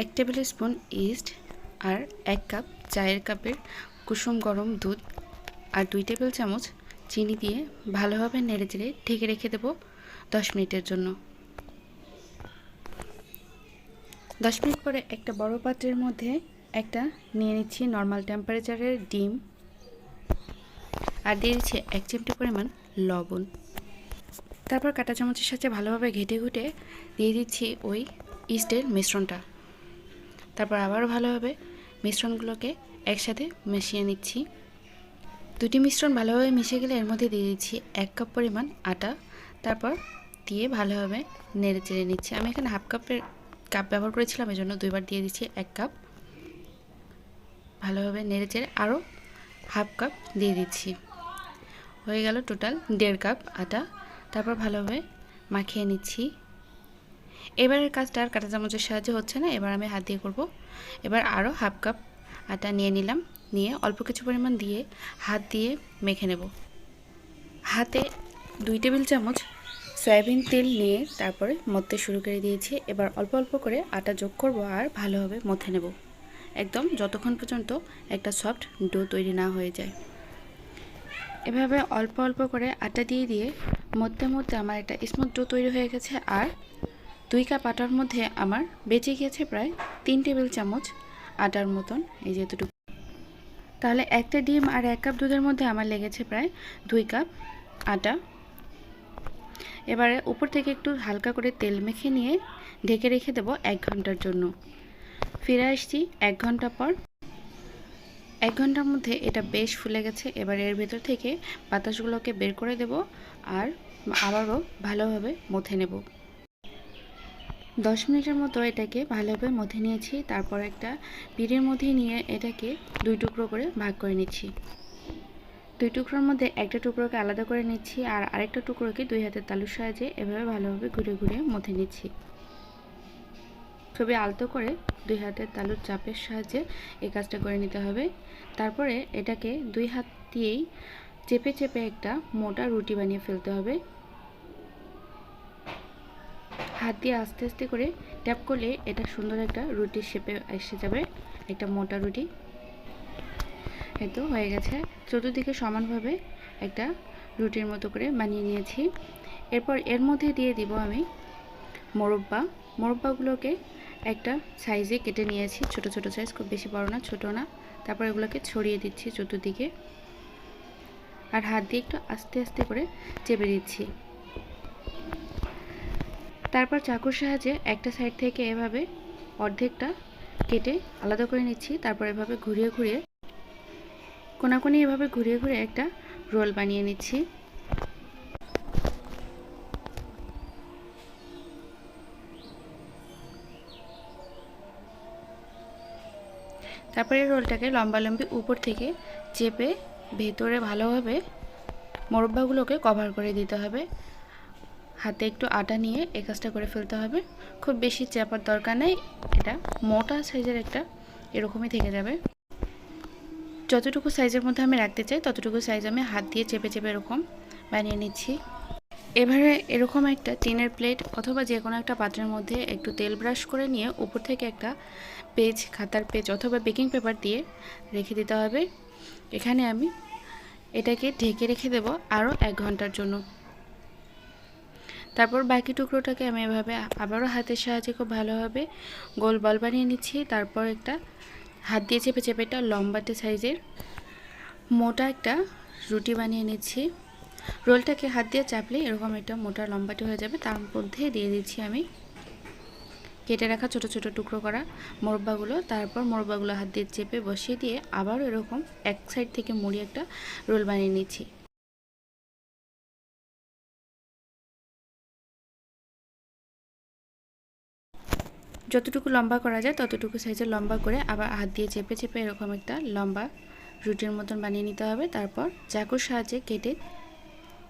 1 table spoon east আর 1 cup চায়ের কাপের কুসুম গরম দুধ আর 2 টেবিল চামচ চিনি দিয়ে ভালোভাবে নেড়েচেড়ে ঢেকে রেখে দেব 10 মিনিটের জন্য। 10 মিনিট পরে একটা বড় পাত্রের মধ্যে একটা নিয়ে নিচ্ছি নর্মাল টেম্পারেচারের ডিম আর দিয়ে দিচ্ছি 1 চিমটি পরিমাণ লবণ। তারপর কাঁটা চামচের সাথে ভালোভাবে ঘেটে ঘুটে দিয়ে দিচ্ছি ওই ইস্টের মিশ্রণটা। তারপর আবারও ভালোভাবে মিশ্রণগুলোকে একসাথে মিশিয়ে নিচ্ছি। দুটি মিশ্রণ ভালোভাবে মিশে গেলে এর মধ্যে দিয়ে দিচ্ছি 1 কাপ পরিমাণ আটা। তারপর দিয়ে ভালোভাবে নেড়ে চেড়ে নিচ্ছি। আমি এখানে হাফ কাপের কাপ ব্যবহার করেছিলাম, এজন্য দুইবার দিয়ে দিচ্ছি 1 কাপ। ভালোভাবে নেড়ে চেড়ে আরও হাফ কাপ দিয়ে দিচ্ছি। হয়ে গেল টোটাল 1.5 কাপ আটা। তারপর ভালোভাবে মাখিয়ে নিচ্ছি। এবারের কাজটা আর কাঁটা চামচের সাহায্যে হচ্ছে না, এবার আমি হাত দিয়ে করব। এবার আরও হাফ কাপ আটা নিয়ে নিলাম, নিয়ে অল্প কিছু পরিমাণ দিয়ে হাত দিয়ে মেখে নেব। হাতে 2 টেবিল চামচ সয়াবিন তেল নিয়ে তারপরে মথতে শুরু করে দিয়েছি। এবার অল্প অল্প করে আটা যোগ করব আর ভালোভাবে মথে নেব, একদম যতক্ষণ পর্যন্ত একটা সফট ডো তৈরি না হয়ে যায়। এভাবে অল্প অল্প করে আটা দিয়ে দিয়ে মধ্যে মধ্যে আমার একটা স্মুথ ডো তৈরি হয়ে গেছে। আর 2 কাপ আটার মধ্যে আমার বেঁচে গিয়েছে প্রায় 3 টেবিল চামচ আটার মতন, এই যে এতটুকু। তাহলে একটা ডিম আর 1 কাপ দুধের মধ্যে আমার লেগেছে প্রায় 2 কাপ আটা। এবারে উপর থেকে একটু হালকা করে তেল মেখে নিয়ে ঢেকে রেখে দেব 1 ঘন্টার জন্য। ফিরে আসছি 1 ঘন্টা পর। 1 ঘন্টার মধ্যে এটা বেশ ফুলে গেছে। এবার এর ভেতর থেকে বাতাসগুলোকে বের করে দেব আর আবারও ভালোভাবে মথে নেব। 10 মিনিটের মতো এটাকে ভালোভাবে মথে নিয়েছি। তারপর একটা পিঁড়ের মধ্যে নিয়ে এটাকে 2 টুকরো করে ভাগ করে নিচ্ছি। 2 টুকরোর মধ্যে একটা টুকরোকে আলাদা করে নিচ্ছি আর আরেকটা টুকরোকে 2 হাতের তালুর সাহায্যে এভাবে ভালোভাবে ঘুরে ঘুরে মথে নিচ্ছি। খুবই আলতো করে 2 হাতের তালুর চাপের সাহায্যে এই কাজটা করে নিতে হবে। তারপরে এটাকে 2 হাত দিয়েই চেপে চেপে একটা মোটা রুটি বানিয়ে ফেলতে হবে। হাত দিয়ে আস্তে আস্তে করে ট্যাপ করলে এটা সুন্দর একটা রুটির শেপে এসে যাবে, একটা মোটা রুটি। এই তো হয়ে গেছে। চতুর্দিকে সমানভাবে একটা রুটির মতো করে বানিয়ে নিয়েছি। এরপর এর মধ্যে দিয়ে দিব আমি মোরব্বা। মোরব্বাগুলোকে একটা সাইজে কেটে নিয়েছি, ছোট ছোট সাইজ, খুব বেশি বড় না ছোট না। তারপর এগুলোকে ছড়িয়ে দিচ্ছি চতুর্দিকে আর হাত দিয়ে একটু আস্তে আস্তে করে চেপে দিচ্ছি। তারপর চাকুর সাহায্যে একটা সাইড থেকে এভাবে অর্ধেকটা কেটে আলাদা করে নিচ্ছি। তারপর এভাবে ঘুরিয়ে ঘুরিয়ে কোনাকুনি এভাবে ঘুরিয়ে ঘুরিয়ে একটা রোল বানিয়ে নিচ্ছি। তারপরে রোলটাকে লম্বালম্বি উপর থেকে চেপে ভেতরে ভালোভাবে মোরব্বাগুলোকে কভার করে দিতে হবে। হাতে একটু আটা নিয়ে এই কাজটা করে ফেলতে হবে। খুব বেশি চাপার দরকার নেই, এটা মোটা সাইজের একটা এরকমই থেকে যাবে। যতটুকু সাইজের মধ্যে আমি রাখতে চাই ততটুকু সাইজ আমি হাত দিয়ে চেপে চেপে এরকম বানিয়ে নিচ্ছি। এবারে এরকম একটা টিনের প্লেট অথবা যে কোনো একটা পাত্রের মধ্যে একটু তেল ব্রাশ করে নিয়ে উপর থেকে একটা পেজ, খাতার পেজ অথবা বেকিং পেপার দিয়ে রেখে দিতে হবে। এখানে আমি এটাকে ঢেকে রেখে দেব আরও 1 ঘন্টার জন্য। তারপর বাকি টুকরোটাকে আমি এভাবে আবারও হাতের সাহায্যে খুব ভালোভাবে গোল বল বানিয়ে নিচ্ছি। তারপর একটা হাত দিয়ে চেপে চেপে একটা লম্বাটে সাইজের মোটা একটা রুটি বানিয়ে নিচ্ছি। রোলটাকে হাত দিয়ে চাপলে এরকম একটা মোটা লম্বাটে হয়ে যাবে। তার মধ্যে দিয়ে দিচ্ছি আমি কেটে রাখা ছোট ছোট টুকরো করা মোরব্বাগুলো। তারপর মোরব্বাগুলো হাত দিয়ে চেপে বসিয়ে দিয়ে আবারও এরকম এক সাইড থেকে মুড়িয়ে একটা রোল বানিয়ে নিচ্ছি। যতটুকু লম্বা করা যায় ততটুকু সাইজের লম্বা করে আবার হাত দিয়ে চেপে চেপে এরকম একটা লম্বা রুটির মতন বানিয়ে নিতে হবে। তারপর চাকুর সাহায্যে কেটে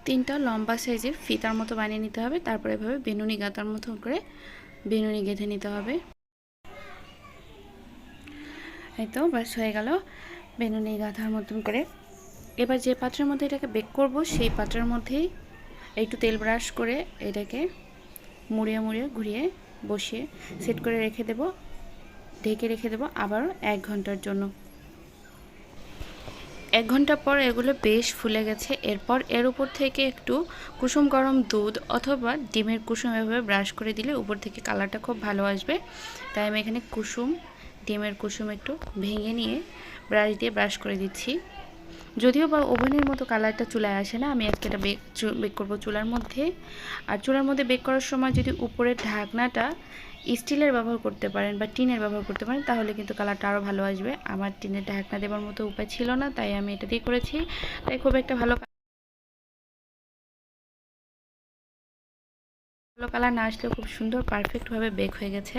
3টা লম্বা সাইজের ফিতার মতো বানিয়ে নিতে হবে। তারপর এভাবে বেনুনি গাঁথার মতো করে বেনুনি গেঁথে নিতে হবে। এই তো বাস হয়ে গেল বেনুনি গাঁথার মতন করে। এবার যে পাত্রের মধ্যে এটাকে বেক করব সেই পাত্রের মধ্যেই একটু তেল ব্রাশ করে এটাকে মুড়িয়ে মুড়িয়ে ঘুরিয়ে বসিয়ে সেট করে রেখে দেব। ঢেকে রেখে দেবো আবারও 1 ঘন্টার জন্য। 1 ঘন্টা পর এগুলো বেশ ফুলে গেছে। এরপর এর উপর থেকে একটু কুসুম গরম দুধ অথবা ডিমের কুসুম এভাবে ব্রাশ করে দিলে উপর থেকে কালারটা খুব ভালো আসবে। তাই আমি এখানে ডিমের কুসুম একটু ভেঙে নিয়ে ব্রাশ দিয়ে ব্রাশ করে দিচ্ছি। যদিও বা ওভেনের মতো কালারটা চুলায় আসে না, আমি আজকে এটা বেক করবো চুলার মধ্যে। আর চুলার মধ্যে বেক করার সময় যদি উপরের ঢাকনাটা স্টিলের ব্যবহার করতে পারেন বা টিনের ব্যবহার করতে পারেন, তাহলে কিন্তু কালারটা আরও ভালো আসবে। আমার টিনের ঢাকনা দেওয়ার মতো উপায় ছিল না, তাই আমি এটা দিয়ে করেছি। তাই খুব একটা ভালো কালার না আসলেও খুব সুন্দর পারফেক্টভাবে বেক হয়ে গেছে।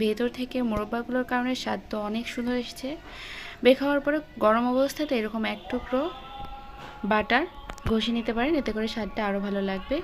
ভেতর থেকে মোরব্বাগুলোর কারণে স্বাদ তো অনেক সুন্দর এসেছে। বেক হওয়ার পরে গরম অবস্থাতে এরকম 1 টুকরো বাটার ঘষে নিতে পারেন, এতে করে স্বাদটা আরও ভালো লাগবে।